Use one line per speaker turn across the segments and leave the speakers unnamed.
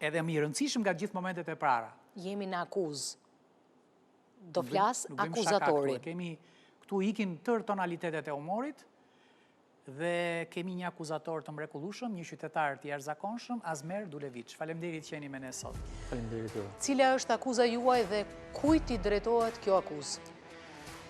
edhe më i rëndësishëm nga gjithë momentet e para.
Jemi në akuzë. Do flas akuzatori.
Kemi këtu ikin tërë tonalitetet e humorit dhe kemi një akuzator të mrekullueshëm, një qytetar të jashtëzakonshëm, Azmer Duleviç. Faleminderit që jeni me ne sot.
Faleminderit juve.
Cila është akuza juaj dhe kujt i drejtohet kjo akuzë?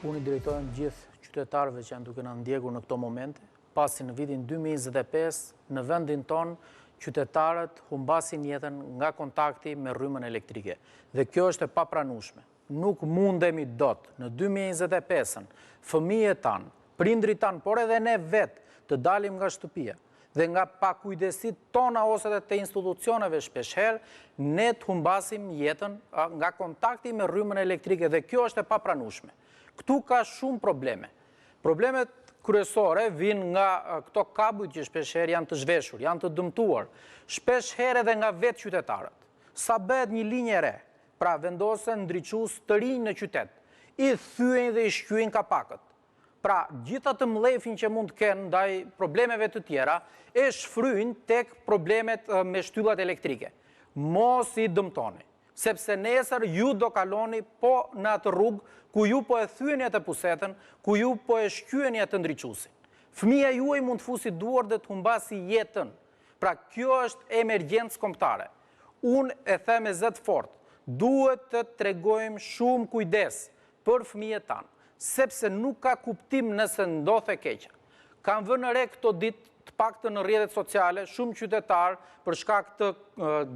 Unë i drejtohem gjithë qytetarëve që janë duke na ndjekur në këto momente, pasi në vitin 2025 në vendin ton qytetarët humbasin jetën nga kontakti me rrymën elektrike. Dhe kjo është e papranueshme. Nuk mundemi dot në 2025-ën fëmijët tanë, prindrit tanë, por edhe ne vetë të dalim nga shtëpia dhe nga pakujdesit tona ose dhe të institucioneve shpeshherë, ne të humbasim jetën nga kontakti me rrymën elektrike dhe kjo është e papranueshme. Këtu ka shumë probleme. Problemet kryesore vinë nga këto kabujt që shpeshherë janë të zhveshur, janë të dëmtuar, shpeshherë edhe nga vetë qytetarët. Sa bëhet një linjë e re, pra vendosen ndriçues të rinj në qytet, i thyen dhe i shqyen kapakët. Pra, gjitha të mlefin që mund të kenë ndaj problemeve të tjera, e shfryjnë tek problemet me shtyllat elektrike. Mos i dëmtoni, sepse nesër ju do kaloni po në atë rrugë ku ju po e thyeni atë pusetën, ku ju po e shqyeni atë ndriçuesin. Fëmia juaj mund të fusi duar dhe të humbasi jetën. Pra, kjo është emergjencë kombëtare. Unë e them me zë të fortë, duhet të tregojmë shumë kujdes për fëmijët tanë, sepse nuk ka kuptim nëse ndodhe keqja. Kam vënë re këto ditë të paktën në rrjetet sociale, shumë qytetarë për shkak të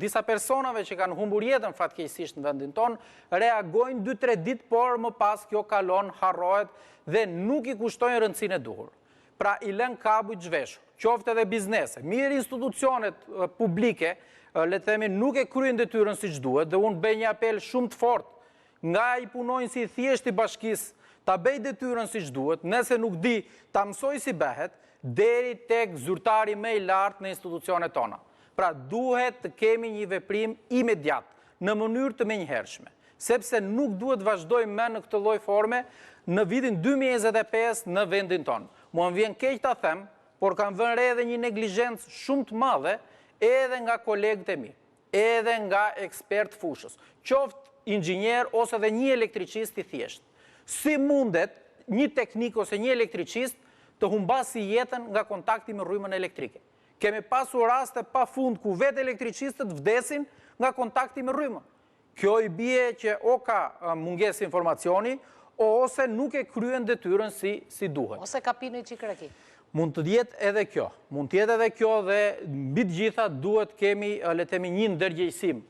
disa personave që kanë humbur jetën fatkeqësisht në vendin tonë, reagojnë 2-3 ditë, por më pas kjo kalon, harrohet dhe nuk i kushtojnë rëndësinë e duhur. Pra i lën kabujt zhveshur, qoftë edhe biznese, mirë institucionet publike, le të themi, nuk e kryejnë detyrën siç duhet dhe unë bëj një apel shumë të fortë nga i punonjësi i thjeshtë i bashkisë ta bëj detyrën siç duhet, nëse nuk di, ta mësoj si bëhet, deri tek zyrtari më i lartë në institucionet tona. Pra duhet të kemi një veprim imediat, në mënyrë të menjëhershme, sepse nuk duhet vazhdojmë më në këtë lloj forme në vitin 2025 në vendin tonë. Mua më vjen keq ta them, por kam vënë re edhe një neglizhencë shumë të madhe edhe nga kolegët e mi, edhe nga ekspert fushës, qoftë inxhinier ose dhe një elektricist i thjeshtë. Si mundet një teknik ose një elektricist të humbasi jetën nga kontakti me rrymën elektrike? Kemi pasur raste pa fund ku vetë elektricistët vdesin nga kontakti me rrymën. Kjo i bie që o ka mungesë informacioni, ose nuk e kryen detyrën si duhet.
Ose ka pirë një çik raki.
Mund të jetë edhe kjo. Mund të jetë edhe kjo dhe mbi të gjitha duhet kemi, le të themi, një ndërgjegjësim.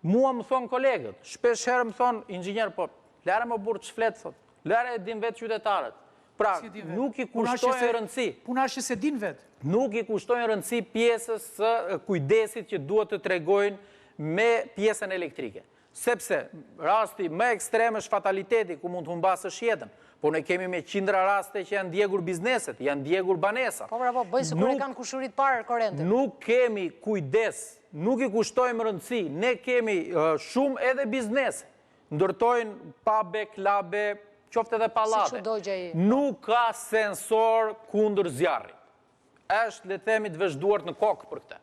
Mua më thon kolegët, shpesh herë më thon inxhinier, po lare më burr ç'flet thot. Lare e din vetë qytetarët. Pra, nuk i kushtojnë rëndësi.
Puna është se din vetë.
Nuk i kushtojnë rëndësi pjesës së kujdesit që duhet të tregojnë me pjesën elektrike. Sepse rasti më ekstrem është fataliteti ku mund të humbasësh jetën. Po ne kemi me qindra raste që janë djegur bizneset, janë djegur banesat.
Po bravo, bëj sikur e kanë kushurit parë korrentin.
Nuk kemi kujdes, nuk i kushtojmë rëndësi. Ne kemi shumë edhe biznese. Ndërtojnë pabe, klabe, qoftë edhe pallate. Nuk ka sensor kundër zjarrit. Është, le të themi, të vëzhduar në kokë për këtë.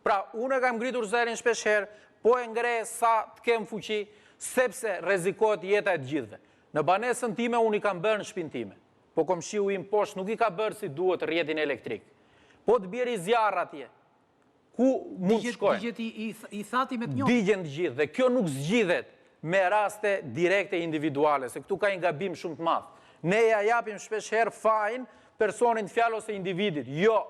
Pra, unë e kam ngritur zërin shpeshherë, po e ngre sa të kem fuqi, sepse rrezikohet jeta e të gjithëve. Në banesën time unë i kam bërë në shtëpinë time, po komshiu im poshtë nuk i ka bërë si duhet rrjetin elektrik. Po të bjerë i zjarr atje, ku mund të shkojë?
Digjet i thati me të njohur.
Digjen të gjithë, dhe kjo nuk zgjidhet me raste direkte individuale, se këtu ka një gabim shumë të madh. Ne ja japim shpeshherë fajin personit fjalë ose individit. Jo,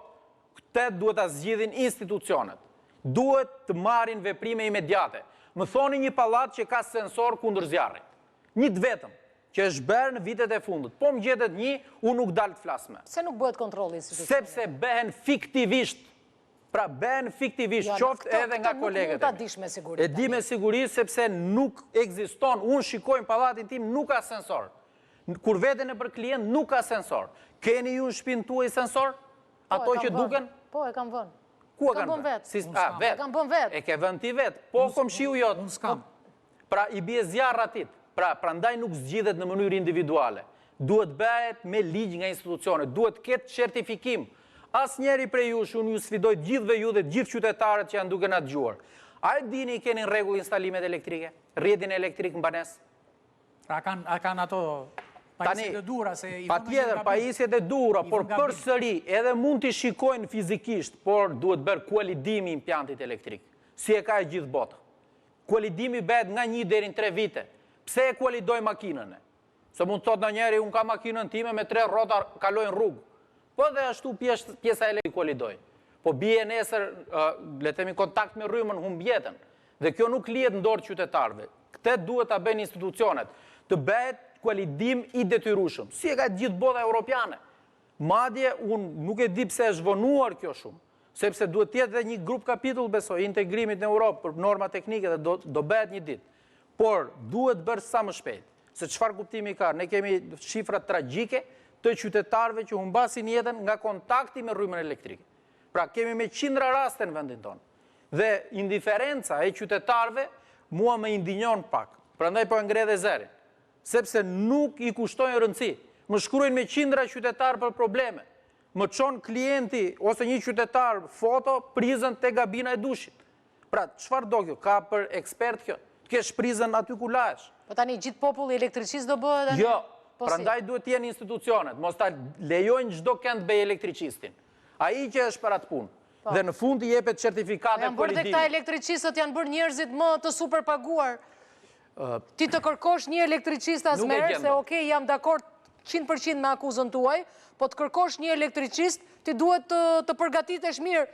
këtë duhet ta zgjidhin institucionet. Duhet të marrin veprime imediate. Më thoni një pallat që ka sensor kundër zjarrit. Një të vetëm, që është bërë në vitet e fundit. Po më gjetet një, unë nuk dalë të flas me.
Se nuk bëhet kontrolli institucional?
Sepse bëhen fiktivisht. Pra bëhen fiktivisht, qoftë edhe nga kolegët.
Nuk mund ta dish me siguri.
E di me siguri sepse nuk ekziston. Unë shikoj në pallatin tim, nuk ka sensor. Kur veten e për klient, nuk ka sensor. Keni ju në shtëpinë tuaj sensor? Ato që duken?
Po, e kam vënë.
Ku e kanë vënë?
E kam vënë vetë.
E ke vënë ti vetë. Po komshiu jot.
Unë s'kam.
Pra i bie zjarr atit. Pra prandaj nuk zgjidhet në mënyrë individuale. Duhet bëhet me ligj nga institucionet, duhet ketë certifikim. Asnjëri prej jush, unë ju sfidoj gjithëve ju dhe gjithë qytetarët që janë duke na dëgjuar. A e dini i keni në rregull instalimet elektrike? Rrjetin elektrik në banes?
Pra kanë ato pajisjet e dura se i
Pa tjetër, pajisjet e dura, por përsëri edhe mund t'i shikojnë fizikisht, por duhet bërë kualidimi impiantit elektrik. Si e ka e gjithë bota. Kualidimi bëhet nga 1 deri në 3 vite. Pse e kualidoj makinën e? Se mund të thot në njeri, unë ka makinën time me 3 rrota kalojnë rrugë. Po dhe ashtu pjesa elektrik kualidoj. Po bie nesër, le themi kontakt me rrymën, humb jetën. Dhe kjo nuk lihet në dorë qytetarëve. Këtë duhet ta bëjnë institucionet. Të bëhet kualidim i detyrueshëm. Si e ka gjithë bota europiane. Madje unë nuk e di pse është vonuar kjo shumë, sepse duhet të jetë edhe një grup kapitull besoj integrimit në Europë për norma teknike dhe do bëhet një ditë. Por duhet bërë sa më shpejt. Se çfarë kuptimi ka? Ne kemi shifra tragjike të qytetarëve që humbasin jetën nga kontakti me rrymën elektrike. Pra kemi me qindra raste në vendin tonë. Dhe indiferenca e qytetarëve mua më indinjon pak. Prandaj po ngre dhe zërin. Sepse nuk i kushtojnë rëndësi. Më shkruajnë me qindra qytetarë për probleme. Më çon klienti ose një qytetar foto prizën te gabina e dushit. Pra çfarë do kjo? Ka për ekspert kjo? Të kesh prizën aty ku lahesh.
Po tani gjithë populli elektriqist do bëhet?
Jo, prandaj duhet të jenë institucionet, mos ta lejojnë çdo kënd bëj elektriqistin. Ai që është për atë punë. Dhe në fund i jepet certifikate
janë bërë
kualidimi.
këta elektriqistët janë bërë njerëzit më të superpaguar. Ti të kërkosh një elektriqist asmerë, se okej, jam dakord 100% me akuzën tuaj, po të kërkosh një elektriqist, ti duhet të përgatitesh mirë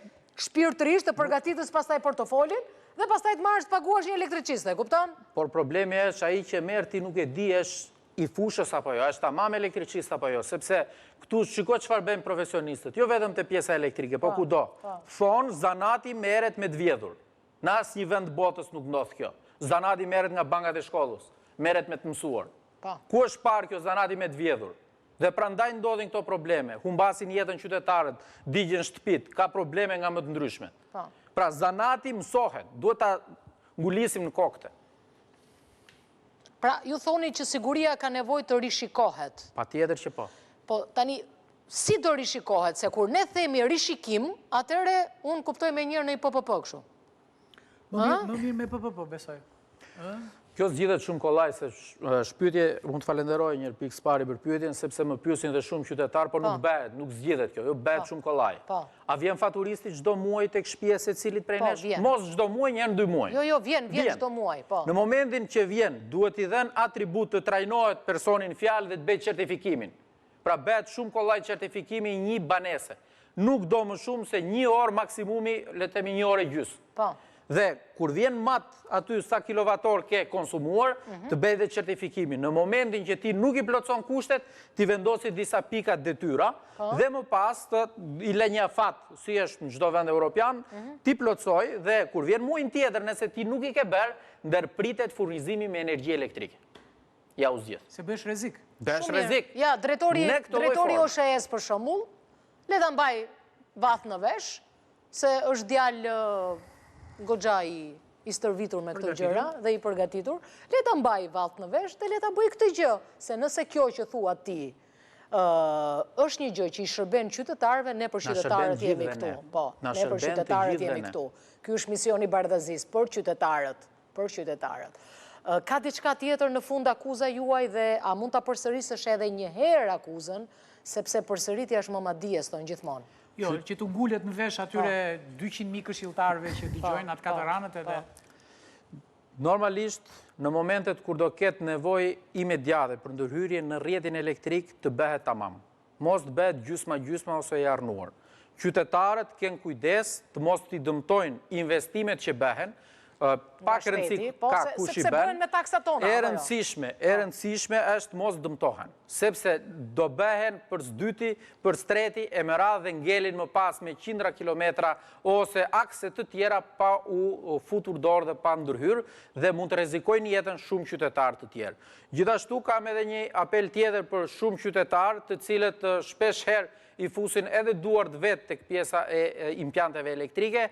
shpirtërisht, të përgatitesh pastaj portofolin, dhe pastaj të marrësh të paguash një elektriqist, e kupton?
Por problemi është ai që merr ti nuk e di është i fushës apo jo, është tamam elektricist apo jo, sepse këtu shiko çfarë bëjnë profesionistët, jo vetëm te pjesa elektrike, po kudo. Thonë zanati merret me të vjedhur. Në asnjë vend botës nuk ndodh kjo. Zanati merret nga bankat e shkollës, merret me të mësuar. Ku është parë kjo zanati me të vjedhur? Dhe prandaj ndodhin këto probleme, humbasin jetën qytetarët, digjen shtëpit, ka probleme nga më të ndryshme. Pra zanati mësohet, duhet ta ngulisim në kokte.
Pra, ju thoni që siguria ka nevojë të rishikohet.
Patjetër që po.
Po, tani, si do rishikohet? Se kur ne themi rishikim, atëre unë kuptoj me njërë në i PPP kështu.
Më mirë me PPP, besoj.
Kjo zgjidhet shumë kollaj, se shpytje, unë të falenderoj një pikë spari për pyetjen, sepse më pyesin dhe shumë qytetar, por nuk bëhet, nuk zgjidhet kjo, jo bëhet shumë kollaj. A vjen faturisti çdo muaj tek shtëpia secilit prej nesh? Mos çdo muaj, një herë 2 muaj.
Jo, vjen çdo muaj, po.
Në momentin që vjen, duhet i dhënë atribut të trajnohet personin fjalë dhe të bëjë certifikimin. Pra bëhet shumë kollaj certifikimi një banese. Nuk do më shumë se 1 orë maksimumi, le të themi 1 orë e gjys. Dhe kur vjen mat aty sa kilovator ke konsumuar, të bëj dhe certifikimin. Në momentin që ti nuk i plotson kushtet, ti vendosi disa pika detyra, dhe më pas të i lë një afat, si është në çdo vend evropian, ti plotsoj dhe kur vjen muajin tjetër, nëse ti nuk i ke bërë, ndërpritet furnizimi me energji elektrike. Ja u zgjidh.
Se bësh rrezik.
Bësh rrezik.
Ja, drejtori OSHE-s për shembull, le ta mbaj vath në vesh, se është djalë goxha i stërvitur me këtë gjëra dhe i përgatitur, le ta mbaj vath në vesh dhe le ta bëj këtë gjë, se nëse kjo që thua ti është një gjë që i shërben qytetarëve, ne për qytetarët jemi këtu. Po, ne për qytetarët jemi këtu. Ky është misioni bardhëzisë për qytetarët, Ka diçka tjetër në fund akuza juaj dhe a mund ta përsërisësh edhe një herë akuzën, sepse përsëritja është mamadies tonë gjithmonë.
Jo, që të ngullet në vesh atyre 200.000 këshilltarëve që dëgjojnë atë kataranët edhe...
Normalisht, në momentet kur do ketë nevojë imediate për ndërhyrje në rrjetin elektrik të bëhet tamam. Mos të bëhet gjysma ose e arnuar. Qytetarët kanë kujdes të mos t'i dëmtojnë investimet që bëhen, pak rëndësi ka kush i bën, e rëndësishme është mos dëmtohen, sepse do bëhen për s'dyti, për s'treti, e me radhë dhe ngelin më pas me 100 kilometra ose akse të tjera pa u futur dorë dhe pa ndërhyrë dhe mund të rrezikojnë jetën shumë qytetarë të tjerë. Gjithashtu kam edhe një apel tjetër për shumë qytetarë të cilët shpesh herë i fusin edhe duart vetë tek pjesa e impianteve elektrike.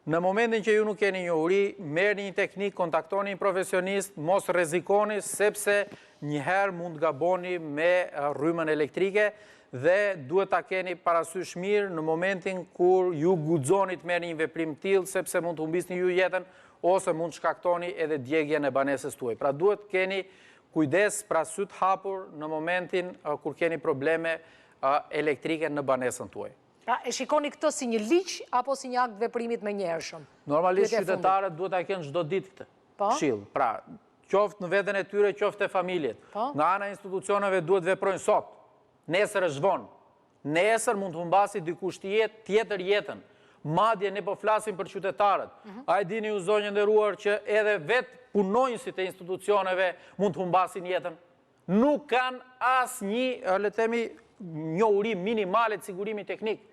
Në momentin që ju nuk keni njohuri, merrni një teknik, kontaktoni një profesionist, mos rrezikoni sepse njëherë mund gaboni me rrymën elektrike dhe duhet ta keni parasysh mirë në momentin kur ju guxoni të merrni një veprim tillë sepse mund të humbisni ju jetën ose mund shkaktoni edhe djegjen e banesës tuaj. Pra duhet keni kujdes pra syt hapur në momentin kur keni probleme elektrike në banesën tuaj.
Pra, e shikoni këtë si një liq apo si një akt veprimit me njerëshëm?
Normalisht qytetarët duhet ta kenë çdo ditë këtë këshill. Pra, qoftë në veten e tyre, qoftë e familjet. Nga ana e institucioneve duhet veprojnë sot. Nesër është vonë. Nesër mund të humbasi dikush tjetër jetën. Madje ne po flasim për qytetarët. A e dini ju zonjë nderuar që edhe vetë punonjësit e institucioneve mund të humbasin jetën? Nuk kanë asnjë, le të themi, njohuri minimale të sigurimit teknik,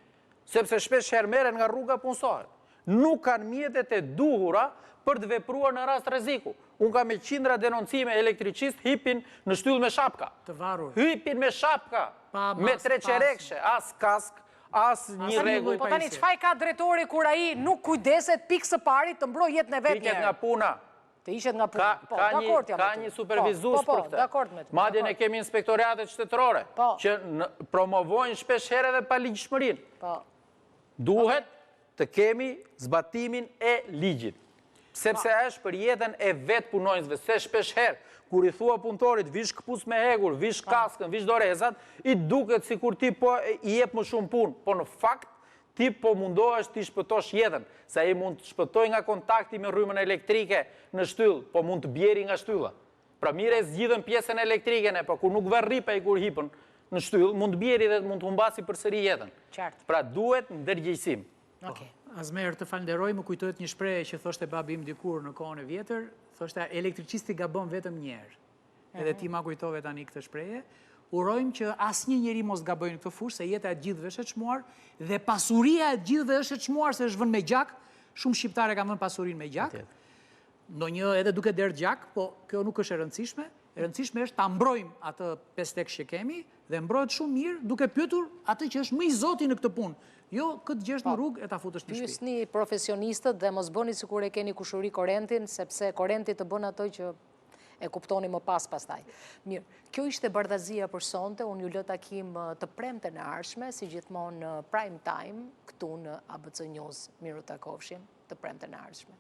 sepse shpesh herë merren nga rruga punësohet. Nuk kanë mjetet e duhura për të vepruar në rast rreziku. Unë kam me qindra denoncime elektricist hipin në shtyllë me shapka.
Të varur.
Hypin me shapka, me treqerekshe, as kask, as një rregull.
Po tani çfarë ka drejtori kur ai nuk kujdeset pikë së pari të mbrojë jetën e vet
Piket nga puna.
Të ishet nga puna. Po, dakord jam.
Ka një supervizues për këtë.
Dakord me ty.
Madje ne kemi inspektoratet shtetërore që promovojnë shpesh herë edhe pa ligjshmërinë.
Po.
Duhet të kemi zbatimin e ligjit. Sepse është për jetën e vetë punonjësve, se shpesh herë, kur i thua punëtorit, vish këpus me hegur, vish kaskën, vish dorezat, i duket si kur ti po i jep më shumë punë, po në fakt, ti po mundohesh ti shpëtosh jetën, sa i mund të shpëtoj nga kontakti me rrymën elektrike në shtyllë, po mund të bjeri nga shtylla. Pra mire zgjidhen pjesën elektrike, po kur nuk varri pa i kur hipën në shtyllë, mund të bjeri dhe mund të humbasi përsëri jetën. Pra duhet ndërgjegjësim.
Azmer, të falenderoj, më kujtohet një shprehje që thoshte babi im dikur në kohën e vjetër, thoshte elektricisti gabon vetëm një herë. Edhe ti ma kujtove tani këtë shprehje. Urojmë që asnjë njeri mos gabojnë këtë fushë, se jeta e gjithëve është e çmuar dhe pasuria e gjithëve është e çmuar se është vënë me gjak. Shumë shqiptare kanë vënë pasurinë me gjak. Ndonjë edhe duke derë gjak, po kjo nuk është e rëndësishme. E rëndësishme është ta mbrojmë atë 5 lekë që kemi dhe mbrojt shumë mirë duke pyetur atë që është më i zoti në këtë punë. Jo, këtë gjesh në rrugë e ta futësh në shtëpi.
Pyesni profesionistët dhe mos bëni sikur e keni kushuri korrentin, sepse korrenti të bën ato që e kuptoni më pastaj. Mirë, kjo ishte bardhazia për sonte, unë ju lë takim të premten e ardhshme, si gjithmonë në prime time, këtu në ABC News. Miru takofshim, të premten e ardhshme.